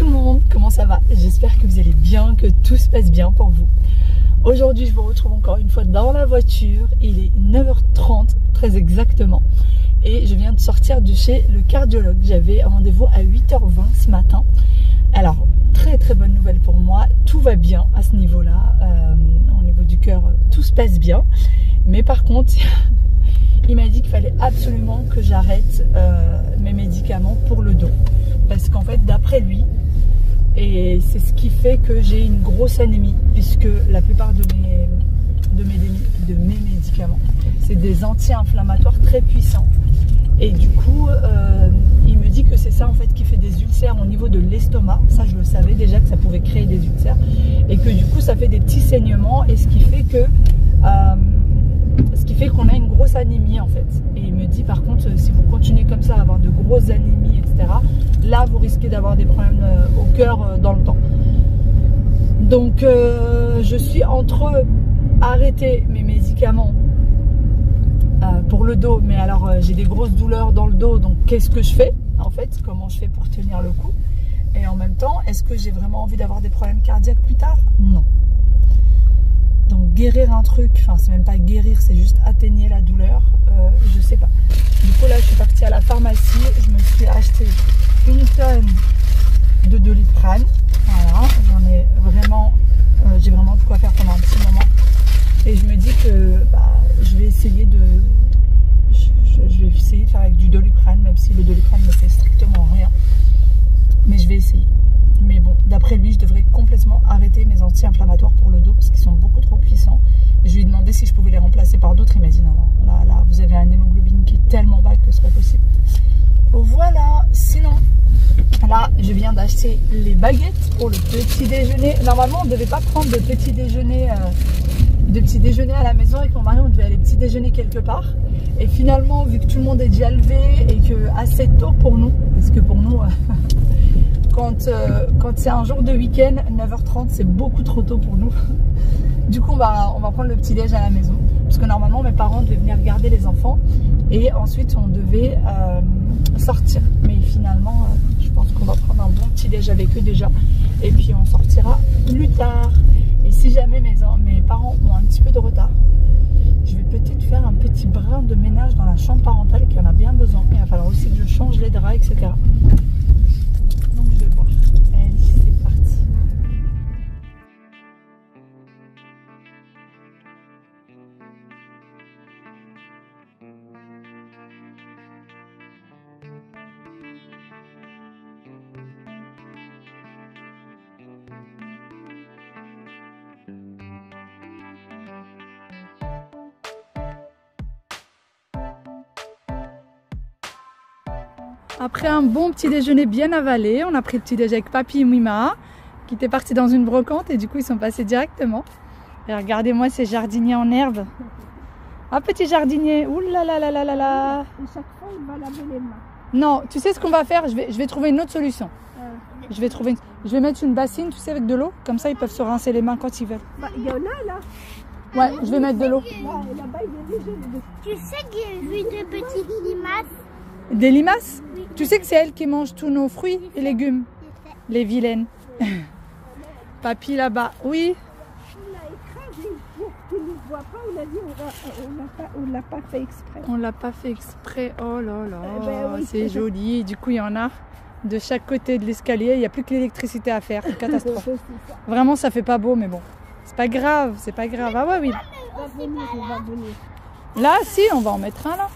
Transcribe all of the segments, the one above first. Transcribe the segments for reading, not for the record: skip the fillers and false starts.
le monde, comment ça va? J'espère que vous allez bien, que tout se passe bien pour vous. Aujourd'hui, je vous retrouve encore une fois dans la voiture. Il est 9h30, très exactement. Et je viens de sortir de chez le cardiologue. J'avais rendez-vous à 8h20 ce matin. Alors, très bonne nouvelle pour moi. Tout va bien à ce niveau-là. Au niveau du cœur, tout se passe bien. Mais par contre, il m'a dit qu'il fallait absolument que j'arrête mes médicaments pour le dos. Parce qu'en fait, d'après lui, et c'est ce qui fait que j'ai une grosse anémie, puisque la plupart de mes médicaments, c'est des anti-inflammatoires très puissants. Et du coup, il me dit que c'est ça en fait qui fait des ulcères au niveau de l'estomac. Ça, je le savais déjà que ça pouvait créer des ulcères. Et que du coup, ça fait des petits saignements. Et ce qui fait que qu'on a une grosse anémie en fait. Et il me dit par contre, si vous continuez comme ça à avoir de grosses anémies, etc., là vous risquez d'avoir des problèmes au cœur dans le temps. Donc je suis entre arrêter mes médicaments pour le dos, mais alors j'ai des grosses douleurs dans le dos, donc qu'est-ce que je fais en fait? Comment je fais pour tenir le coup? Et en même temps, est-ce que j'ai vraiment envie d'avoir des problèmes cardiaques plus tard? Non. Donc guérir un truc, enfin c'est même pas guérir, c'est juste atténuer la douleur, je sais pas. Du coup là je suis partie à la pharmacie, je me suis acheté une tonne de Doliprane, voilà, j'en ai vraiment, j'ai vraiment de quoi faire pendant un petit moment. Et je me dis que je vais essayer de faire avec du Doliprane, même si le Doliprane ne fait strictement rien, mais je vais essayer. Mais bon, d'après lui, je devrais complètement arrêter mes anti-inflammatoires pour le dos parce qu'ils sont beaucoup trop puissants. Et je lui ai demandé si je pouvais les remplacer par d'autres. Il m'a dit non, là, vous avez un hémoglobine qui est tellement bas que c'est pas possible. Voilà, sinon, là, je viens d'acheter les baguettes pour le petit déjeuner. Normalement, on ne devait pas prendre de petit déjeuner à la maison avec mon mari. On devait aller petit déjeuner quelque part. Et finalement, vu que tout le monde est déjà levé et que assez tôt pour nous, parce que pour nous... Quand c'est un jour de week-end, 9h30, c'est beaucoup trop tôt pour nous. Du coup, on va prendre le petit-déj à la maison. Parce que normalement, mes parents devaient venir garder les enfants. Et ensuite, on devait sortir. Mais finalement, je pense qu'on va prendre un bon petit-déj avec eux déjà. Et puis, on sortira plus tard. Et si jamais mes parents ont un petit peu de retard, je vais peut-être faire un petit brin de ménage dans la chambre parentale qui en a bien besoin. Et il va falloir aussi que je change les draps, etc. Donc je vais voir. Allez, c'est parti. Après un bon petit déjeuner bien avalé, on a pris le petit déjeuner avec Papy et Mima qui étaient partis dans une brocante et du coup ils sont passés directement. Et regardez-moi ces jardiniers en herbe. Un petit jardinier, ouh là là là là là là. Et chaque fois il va laver les mains. Non, tu sais ce qu'on va faire? Je vais trouver une autre solution. Je vais mettre une bassine, tu sais, avec de l'eau. Comme ça ils peuvent se rincer les mains quand ils veulent. Il y en a là. Ouais, je vais mettre de l'eau. Là-bas il y a déjà des... Tu sais que j'ai vu deux petites limaces? Des limaces? Oui. Tu sais que c'est elles qui mangent tous nos fruits et légumes. Les vilaines. Papy là-bas, oui. On l'a écrasé pour qu'ils ne voient pas. On a dit on l'a pas fait exprès. On l'a pas fait exprès. Oh là là, oui, c'est joli. Du coup, il y en a de chaque côté de l'escalier. Il n'y a plus que l'électricité à faire. Catastrophe. Vraiment, ça fait pas beau, mais bon. C'est pas grave, c'est pas grave. Ah ouais, oui. On va venir. Là, si, on va en mettre un là.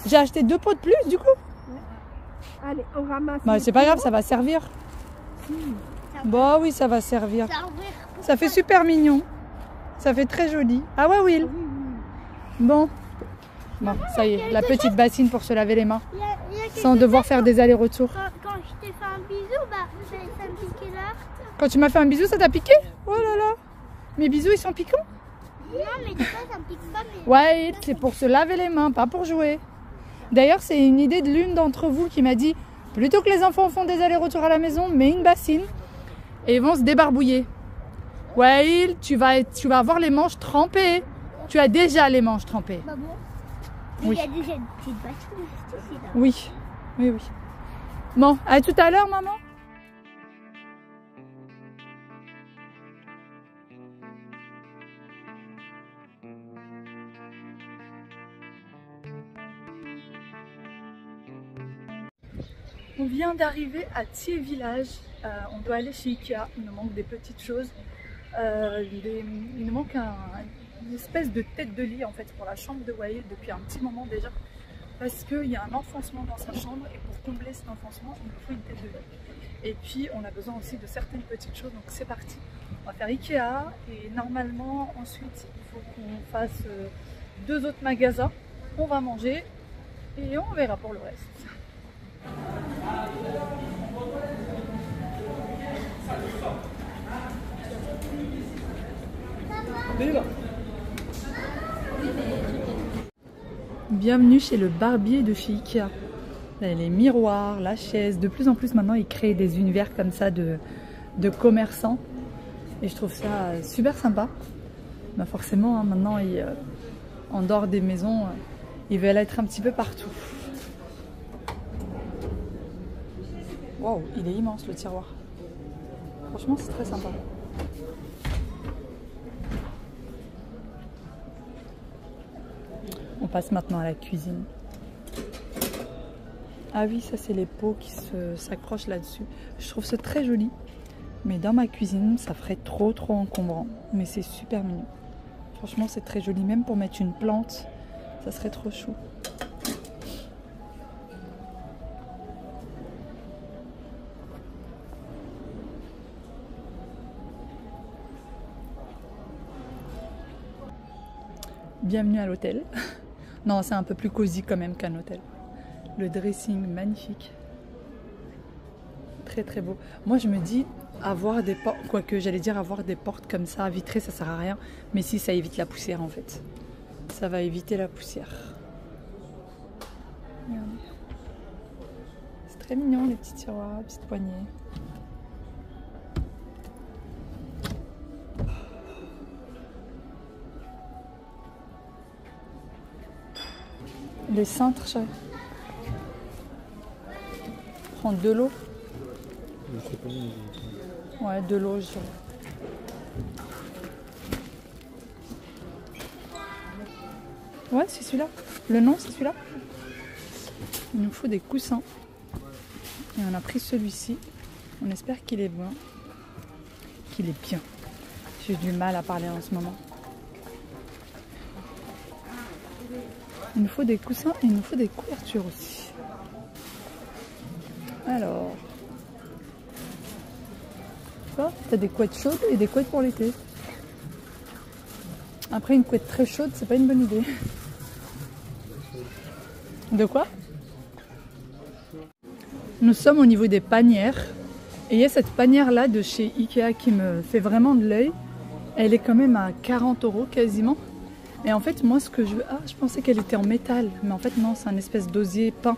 J'ai acheté 2 pots de plus du coup. Ouais. Allez, on ramasse. Bah, c'est pas grave, ça va servir. Bah oui, ça va servir. Ça fait super mignon. Ça fait très joli. Ah ouais, Will. Bon. Bon, ça y est, la petite bassine pour se laver les mains. Sans devoir faire des allers-retours. Quand je t'ai fait un bisou, ça me piquait là. Quand tu m'as fait un bisou, ça t'a piqué? Oh là là. Mes bisous, ils sont piquants? Non, mais tu vois, ça me pique pas. Mais... Ouais, c'est pour se laver les mains, pas pour jouer. D'ailleurs, c'est une idée de l'une d'entre vous qui m'a dit, plutôt que les enfants font des allers-retours à la maison, mets une bassine et ils vont se débarbouiller. Ouais, tu vas avoir les manches trempées. Tu as déjà les manches trempées. Bah bon. Oui. Il y a déjà une petite bassine juste ici là. Oui, oui, oui. Bon, à tout à l'heure, maman. On vient d'arriver à Thiers Village. On doit aller chez Ikea. Il nous manque des petites choses. Il nous manque une espèce de tête de lit en fait pour la chambre de Wael depuis un petit moment déjà. Parce qu'il y a un enfoncement dans sa chambre et pour combler cet enfoncement, il nous faut une tête de lit. Et puis on a besoin aussi de certaines petites choses, donc c'est parti. On va faire Ikea et normalement ensuite il faut qu'on fasse 2 autres magasins. On va manger et on verra pour le reste. Bienvenue chez le barbier de chez Ikea. Là, les miroirs, la chaise, de plus en plus maintenant ils créent des univers comme ça de commerçants et je trouve ça super sympa. Bah forcément hein, maintenant en dehors des maisons ils veulent être un petit peu partout. Waouh, il est immense le tiroir. Franchement c'est très sympa. On passe maintenant à la cuisine. Ah oui, ça c'est les pots qui s'accrochent là-dessus. Je trouve ça très joli. Mais dans ma cuisine, ça ferait trop encombrant. Mais c'est super mignon. Franchement, c'est très joli. Même pour mettre une plante, ça serait trop chou. Bienvenue à l'hôtel. Non, c'est un peu plus cosy quand même qu'un hôtel. Le dressing magnifique. Très très beau. Moi je me dis avoir des portes, quoique j'allais dire avoir des portes comme ça vitrées ça sert à rien. Mais si ça évite la poussière en fait. Ça va éviter la poussière. Regardez. C'est très mignon les petits tiroirs, les petites poignées. Les cintres, chérie. Prendre de l'eau. Je sais pas. Ouais, de l'eau, je dirais. Ouais, c'est celui-là. Le nom, c'est celui-là. Il nous faut des coussins. Et on a pris celui-ci. On espère qu'il est bon. Qu'il est bien. J'ai du mal à parler en ce moment. Il nous faut des coussins et il nous faut des couvertures aussi. Alors, tu vois, t'as des couettes chaudes et des couettes pour l'été. Après, une couette très chaude, c'est pas une bonne idée. De quoi? Nous sommes au niveau des panières. Et il y a cette panière là de chez Ikea qui me fait vraiment de l'œil. Elle est quand même à 40 € quasiment. Et en fait, moi, ce que je veux... Ah, je pensais qu'elle était en métal. Mais en fait, non, c'est un espèce d'osier peint.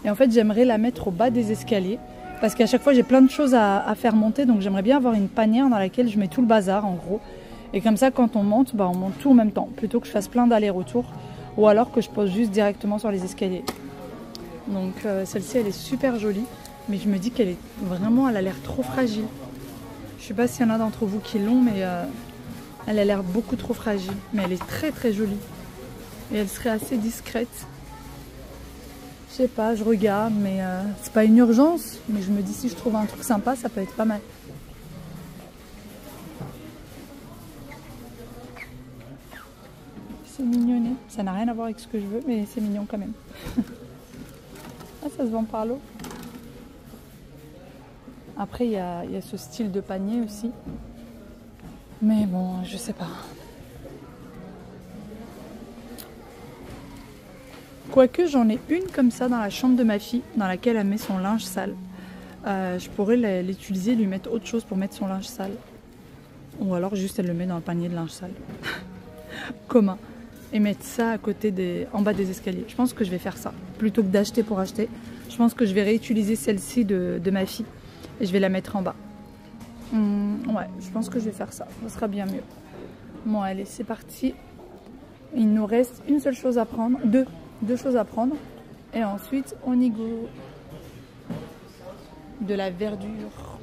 Et en fait, j'aimerais la mettre au bas des escaliers. Parce qu'à chaque fois, j'ai plein de choses à faire monter. Donc, j'aimerais bien avoir une panière dans laquelle je mets tout le bazar, en gros. Et comme ça, quand on monte, bah, on monte tout en même temps. Plutôt que je fasse plein d'allers-retours. Ou alors que je pose juste directement sur les escaliers. Donc, celle-ci, elle est super jolie. Mais je me dis qu'elle est vraiment... Elle a l'air trop fragile. Je sais pas s'il y en a d'entre vous qui l'ont, mais... Elle a l'air beaucoup trop fragile, mais elle est très très jolie. Et elle serait assez discrète. Je sais pas, je regarde, mais c'est pas une urgence. Mais je me dis si je trouve un truc sympa, ça peut être pas mal. C'est mignonné. Ça n'a rien à voir avec ce que je veux, mais c'est mignon quand même. Ah, ça se vend par lot. Après, il y a ce style de panier aussi. Mais bon, je sais pas. Quoique j'en ai une comme ça dans la chambre de ma fille, dans laquelle elle met son linge sale. Je pourrais l'utiliser, lui mettre autre chose pour mettre son linge sale. Ou alors juste elle le met dans le panier de linge sale. Commun. Et mettre ça à côté en bas des escaliers. Je pense que je vais faire ça. Plutôt que d'acheter pour acheter. Je pense que je vais réutiliser celle-ci de ma fille. Et je vais la mettre en bas. Ouais, je pense que je vais faire ça. Ça sera bien mieux. Bon, allez, c'est parti. Il nous reste une seule chose à prendre. Deux choses à prendre. Et ensuite, on y go. De la verdure.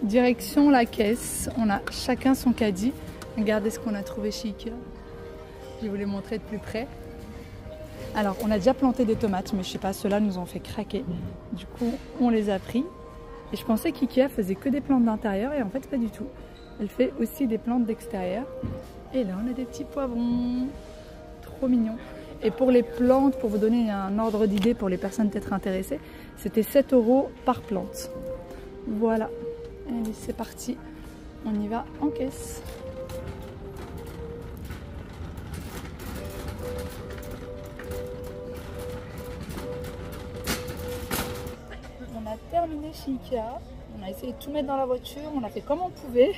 Direction la caisse. On a chacun son caddie. Regardez ce qu'on a trouvé chez Ikea. Je vais vous les montrer de plus près. Alors, on a déjà planté des tomates, mais je sais pas, ceux-là nous ont fait craquer. Du coup, on les a pris. Et je pensais qu'IKEA faisait que des plantes d'intérieur, et en fait, pas du tout. Elle fait aussi des plantes d'extérieur. Et là, on a des petits poivrons. Trop mignons. Et pour les plantes, pour vous donner un ordre d'idée pour les personnes peut-être intéressées, c'était 7 € par plante. Voilà. Allez, c'est parti. On y va en caisse. On a terminé chez IKEA. On a essayé de tout mettre dans la voiture. On a fait comme on pouvait.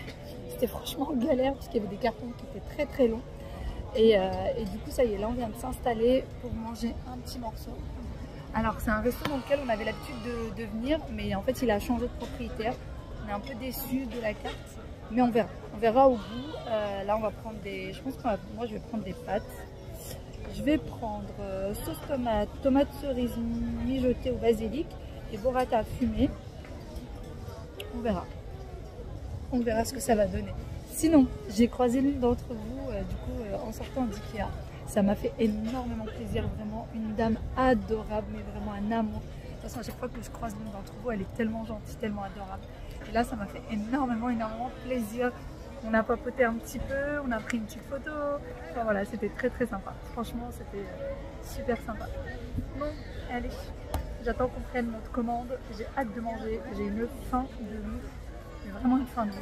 C'était franchement galère parce qu'il y avait des cartons qui étaient très très longs. Et du coup, ça y est, là on vient de s'installer pour manger un petit morceau. Alors, c'est un resto dans lequel on avait l'habitude de venir, mais en fait, il a changé de propriétaire. On est un peu déçus de la carte, mais on verra. On verra au bout. Là, on va prendre des... Je pense que moi, je vais prendre des pâtes. Je vais prendre sauce tomate, tomate cerise mijotée au basilic et burrata fumée. On verra. On verra ce que ça va donner. Sinon, j'ai croisé l'une d'entre vous, en sortant d'IKEA. Ça m'a fait énormément plaisir, vraiment une dame adorable, mais vraiment un amour. De toute façon, à chaque fois que je croise l'une d'entre vous, elle est tellement gentille, tellement adorable. Et là, ça m'a fait énormément plaisir. On a papoté un petit peu, on a pris une petite photo. Enfin voilà, c'était très très sympa. Franchement, c'était super sympa. Bon, allez, j'attends qu'on prenne notre commande. J'ai hâte de manger, j'ai une faim de ouf. J'ai vraiment une faim de ouf.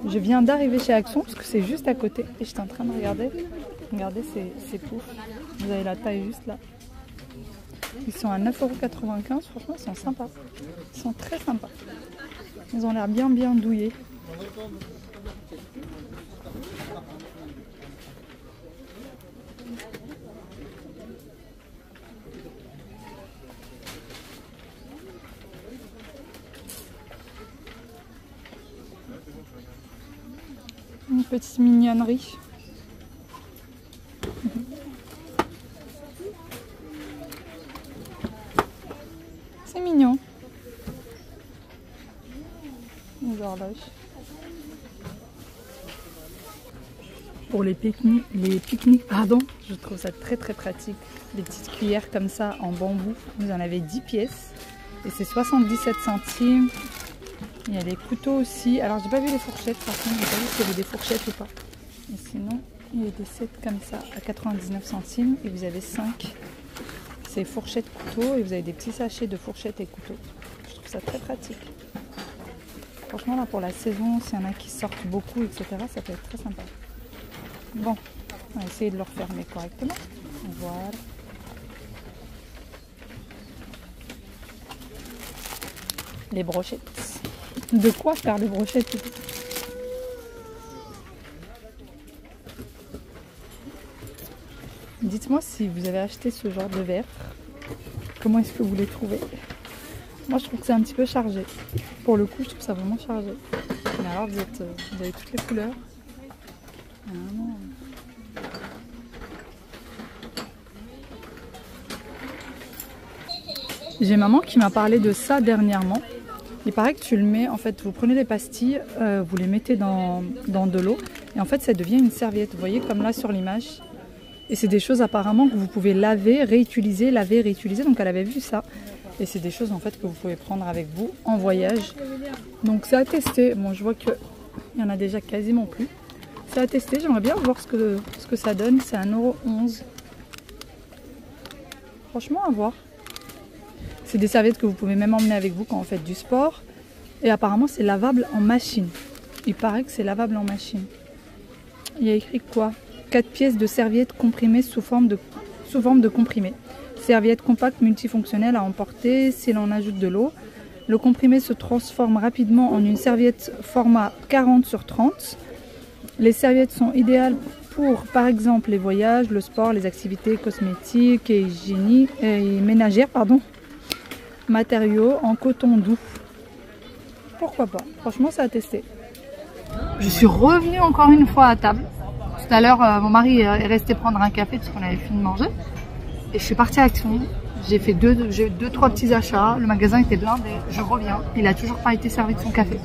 Je viens d'arriver chez Action parce que c'est juste à côté et j'étais en train de regarder. Regardez ces poufs. Vous avez la taille juste là. Ils sont à 9,95 €. Franchement, ils sont sympas. Ils sont très sympas. Ils ont l'air bien douillés. Une petite mignonnerie. C'est mignon. Les horloges. Pour les pique-niques, pardon, je trouve ça très très pratique. Des petites cuillères comme ça en bambou. Vous en avez 10 pièces et c'est 77 centimes. Il y a des couteaux aussi. Alors, j'ai pas vu les fourchettes, par contre, j'ai pas vu s'il y avait des fourchettes ou pas. Et sinon, il y a des sets comme ça à 99 centimes et vous avez 5. C'est fourchettes couteaux et vous avez des petits sachets de fourchettes et couteaux. Je trouve ça très pratique. Franchement, là, pour la saison, s'il y en a qui sortent beaucoup, etc., ça peut être très sympa. Bon, on va essayer de le refermer correctement. Voilà. Les brochettes. De quoi faire les brochettes? Dites-moi si vous avez acheté ce genre de verre. Comment est-ce que vous les trouvez? Moi, je trouve que c'est un petit peu chargé. Pour le coup, je trouve ça vraiment chargé. Mais alors, vous avez toutes les couleurs. Vraiment. J'ai maman qui m'a parlé de ça dernièrement. Il paraît que tu le mets, en fait, vous prenez des pastilles, vous les mettez dans de l'eau et en fait ça devient une serviette, vous voyez comme là sur l'image. Et c'est des choses apparemment que vous pouvez laver, réutiliser, donc elle avait vu ça. Et c'est des choses en fait que vous pouvez prendre avec vous en voyage. Donc c'est à tester, bon je vois qu'il y en a déjà quasiment plus. C'est à tester, j'aimerais bien voir ce que ça donne, c'est à 1,11 €. Franchement à voir. C'est des serviettes que vous pouvez même emmener avec vous quand vous faites du sport. Et apparemment, c'est lavable en machine. Il paraît que c'est lavable en machine. Il y a écrit quoi? 4 pièces de serviettes comprimées sous forme de comprimé. Serviette compacte multifonctionnelle à emporter si l'on ajoute de l'eau. Le comprimé se transforme rapidement en une serviette format 40 sur 30. Les serviettes sont idéales pour, par exemple, les voyages, le sport, les activités cosmétiques et ménagères, matériaux en coton doux. Pourquoi pas? Franchement, c'est à tester. Je suis revenue encore une fois à table. Tout à l'heure, mon mari est resté prendre un café parce qu'on avait fini de manger. Et je suis partie à Action. J'ai fait deux, trois petits achats. Le magasin était blindé. Je reviens. Il a toujours pas été servi de son café.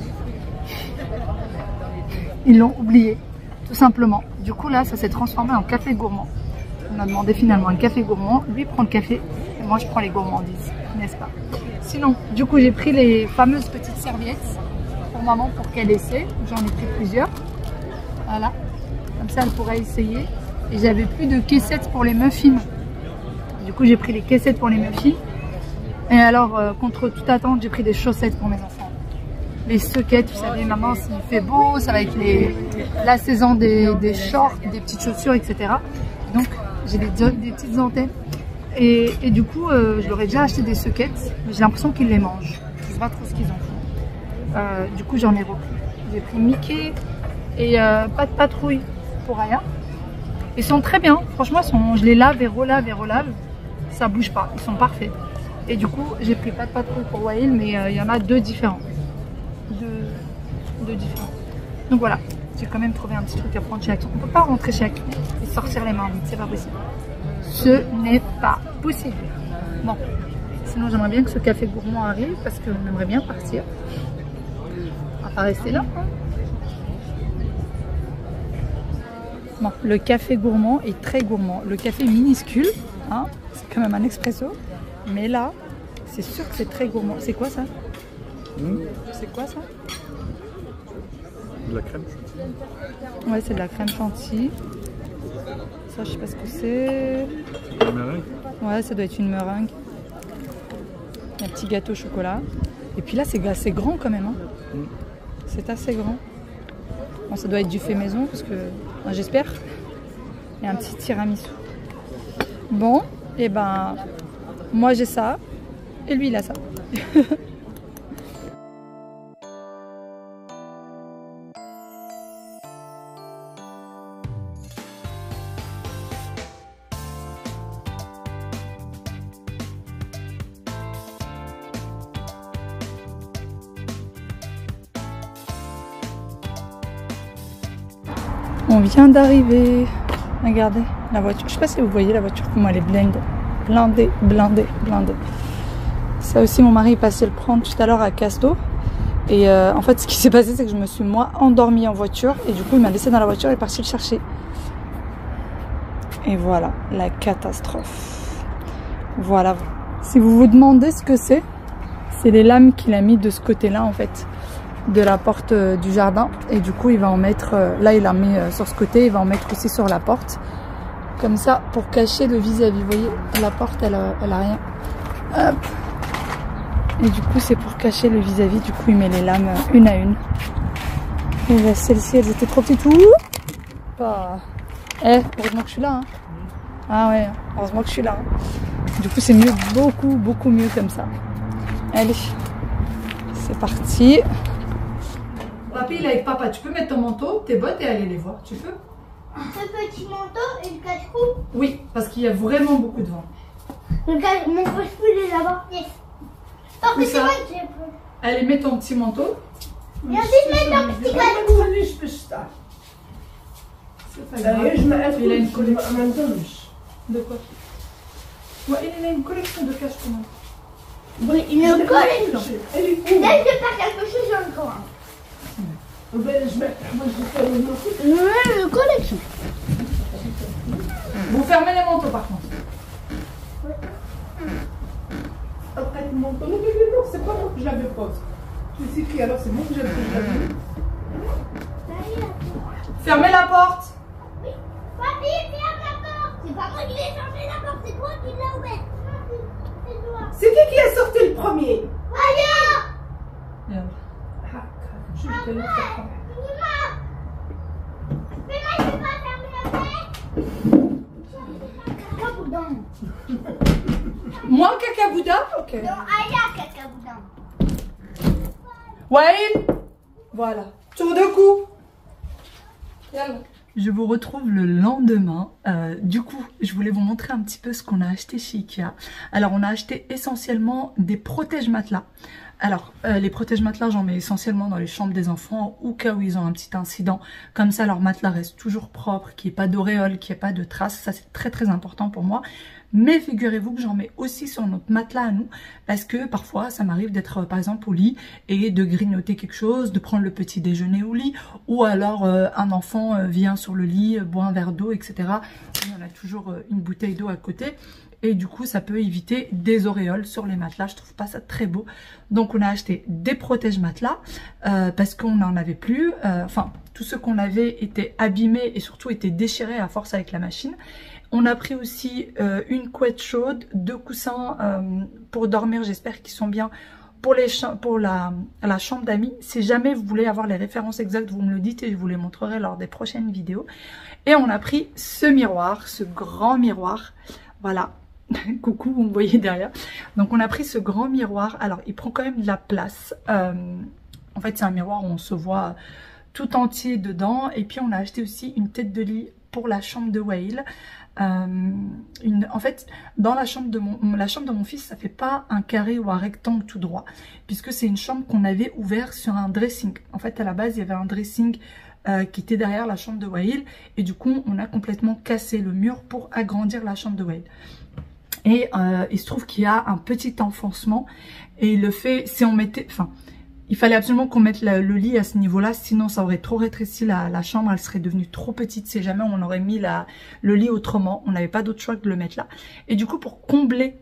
Ils l'ont oublié, tout simplement. Du coup, là, ça s'est transformé en café gourmand. On a demandé finalement un café gourmand. Lui prend le café et moi, je prends les gourmandises, n'est-ce pas? Sinon, du coup, j'ai pris les fameuses petites serviettes pour maman pour qu'elle essaie. J'en ai pris plusieurs. Voilà. Comme ça, elle pourrait essayer. Et j'avais plus de caissettes pour les muffins. Du coup, j'ai pris les caissettes pour les muffins. Et alors, contre toute attente, j'ai pris des chaussettes pour mes enfants. Les soquettes, vous savez, maman, s'il fait beau, ça va être la saison des shorts, des petites chaussures, etc. Donc, j'ai des petites antennes. Et du coup, je leur ai déjà acheté des soquettes. Mais j'ai l'impression qu'ils les mangent. Je ne sais pas trop ce qu'ils en font. Du coup, j'en ai repris. J'ai pris Mickey et pas de patrouille pour Aya. Ils sont très bien. Franchement, je les lave et relave. Ça bouge pas, ils sont parfaits. Et du coup, j'ai pris pas de patrouille pour Wael, mais il y en a deux différents. Deux différents. Donc voilà, j'ai quand même trouvé un petit truc à prendre chez Action. On peut pas rentrer chez Action et sortir les mains vides, c'est pas possible. Ce n'est pas possible. Bon, sinon j'aimerais bien que ce café gourmand arrive parce qu'on aimerait bien partir. On va pas rester là. Hein. Bon, le café gourmand est très gourmand. Le café minuscule, hein, c'est quand même un expresso. Mais là, c'est sûr que c'est très gourmand. C'est quoi ça? C'est quoi ça? De la crème chantilly. Ouais, c'est de la crème chantilly. Ça, je sais pas ce que c'est. Une meringue. Ouais, ça doit être une meringue. Un petit gâteau au chocolat. Et puis là, c'est assez grand quand même. Hein. C'est assez grand. Bon, ça doit être du fait maison parce que, enfin, j'espère. Et un petit tiramisu. Bon, et ben, moi j'ai ça. Et lui, il a ça. On vient d'arriver. Regardez la voiture. Je sais pas si vous voyez la voiture, comment elle est blindée. Ça aussi, mon mari est passé le prendre tout à l'heure à Casto. Et en fait, ce qui s'est passé, c'est que je me suis moi endormie en voiture. Et du coup, il m'a laissé dans la voiture et est parti le chercher. Et voilà, la catastrophe. Voilà. Si vous vous demandez ce que c'est les lames qu'il a mis de ce côté-là, en fait, de la porte du jardin. Et du coup, il va en mettre, là, il a mis sur ce côté, il va en mettre aussi sur la porte. Comme ça, pour cacher le vis-à-vis. Vous voyez, la porte, elle a rien. Hop. Et du coup, c'est pour cacher le vis-à-vis. Du coup, il met les lames une à une. Et là, celles-ci, elles étaient trop petites. Pas... heureusement que je suis là. Hein. Ah ouais, heureusement que je suis là. Hein. Du coup, c'est mieux, beaucoup mieux comme ça. Allez, c'est parti. Papy, il est avec papa. Tu peux mettre ton manteau, tes bottes et aller les voir. Tu peux? Ce petit manteau et le cache-cou. Oui, parce qu'il y a vraiment beaucoup de vent. Mon cache-cou, il est là-bas. Yes. Oh, mais c'est vrai que j'ai pris. Allez, mets ton petit manteau. Viens vite mettre ton petit cache-cou. Il a une collection. De quoi? Ouais, il a une collection de cache-cou. Oui, une collection. Dès que je perds quelque chose, j'en ai encore un. Une collection. Vous fermez les manteaux par contre. Après le manteau, non, c'est pas moi que je l'avais pose. Tu sais qui alors c'est moi que j'avais mis. Fermez la porte. Oui. Papy, ferme la porte. C'est pas moi qui l'ai fermé la porte, c'est toi qui l'as ouverte. C'est toi. C'est qui a sorti le premier? Aya. Je vais le faire. Mais moi, je vais pas fermer la porte. Moi, cacaboudin? Ok. Non, Aya, cacaboudin. Wael. Voilà. Tour de cou. Je vous retrouve le lendemain. Du coup, je voulais vous montrer un petit peu ce qu'on a acheté chez Ikea. Alors, on a acheté essentiellement des protège-matelas. Alors, les protège-matelas, j'en mets essentiellement dans les chambres des enfants, au cas où ils ont un petit incident. Comme ça, leur matelas reste toujours propre, qu'il n'y ait pas d'auréole, qu'il n'y ait pas de traces. Ça, c'est très très important pour moi. Mais figurez-vous que j'en mets aussi sur notre matelas à nous, parce que parfois, ça m'arrive d'être par exemple au lit et de grignoter quelque chose, de prendre le petit déjeuner au lit, ou alors un enfant vient sur le lit, boit un verre d'eau, etc. Et on a toujours une bouteille d'eau à côté. Et du coup, ça peut éviter des auréoles sur les matelas. Je trouve pas ça très beau. Donc, on a acheté des protège-matelas parce qu'on n'en avait plus. Enfin, tous ceux qu'on avait étaient abîmés et surtout étaient déchirés à force avec la machine. On a pris aussi une couette chaude, 2 coussins pour dormir. J'espère qu'ils sont bien pour la chambre d'amis. Si jamais vous voulez avoir les références exactes, vous me le dites et je vous les montrerai lors des prochaines vidéos. Et on a pris ce miroir, ce grand miroir. Voilà. Coucou, vous me voyez derrière. Donc on a pris ce grand miroir. Alors il prend quand même de la place. En fait c'est un miroir où on se voit tout entier dedans. Et puis on a acheté aussi une tête de lit pour la chambre de Wael. En fait dans la chambre de mon fils, ça fait pas un carré ou un rectangle tout droit. Puisque c'est une chambre qu'on avait ouvert sur un dressing. En fait à la base il y avait un dressing qui était derrière la chambre de Wael. Et du coup on a complètement cassé le mur pour agrandir la chambre de Wael. Et il se trouve qu'il y a un petit enfoncement. Et le fait, si on mettait... Enfin, il fallait absolument qu'on mette le lit à ce niveau-là. Sinon, ça aurait trop rétréci la chambre. Elle serait devenue trop petite. Si jamais on aurait mis le lit autrement. On n'avait pas d'autre choix que de le mettre là. Et du coup, pour combler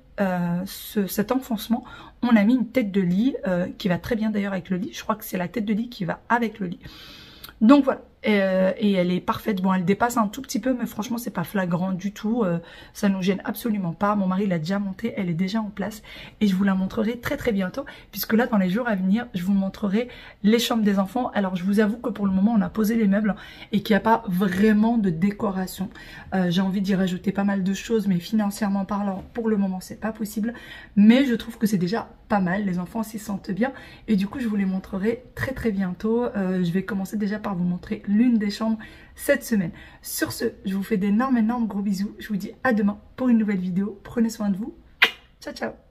cet enfoncement, on a mis une tête de lit qui va très bien d'ailleurs avec le lit. Je crois que c'est la tête de lit qui va avec le lit. Donc voilà. Et elle est parfaite. Bon, elle dépasse un tout petit peu, mais franchement, c'est pas flagrant du tout. Ça nous gêne absolument pas. Mon mari l'a déjà montée, elle est déjà en place. Et je vous la montrerai très très bientôt, puisque là, dans les jours à venir, je vous montrerai les chambres des enfants. Alors, je vous avoue que pour le moment, on a posé les meubles et qu'il n'y a pas vraiment de décoration. J'ai envie d'y rajouter pas mal de choses, mais financièrement parlant, pour le moment, c'est pas possible. Mais je trouve que c'est déjà pas mal. Les enfants s'y sentent bien. Et du coup, je vous les montrerai très très bientôt. Je vais commencer déjà par vous montrer l'une des chambres cette semaine. Sur ce, je vous fais d'énormes gros bisous. Je vous dis à demain pour une nouvelle vidéo. Prenez soin de vous. Ciao, ciao.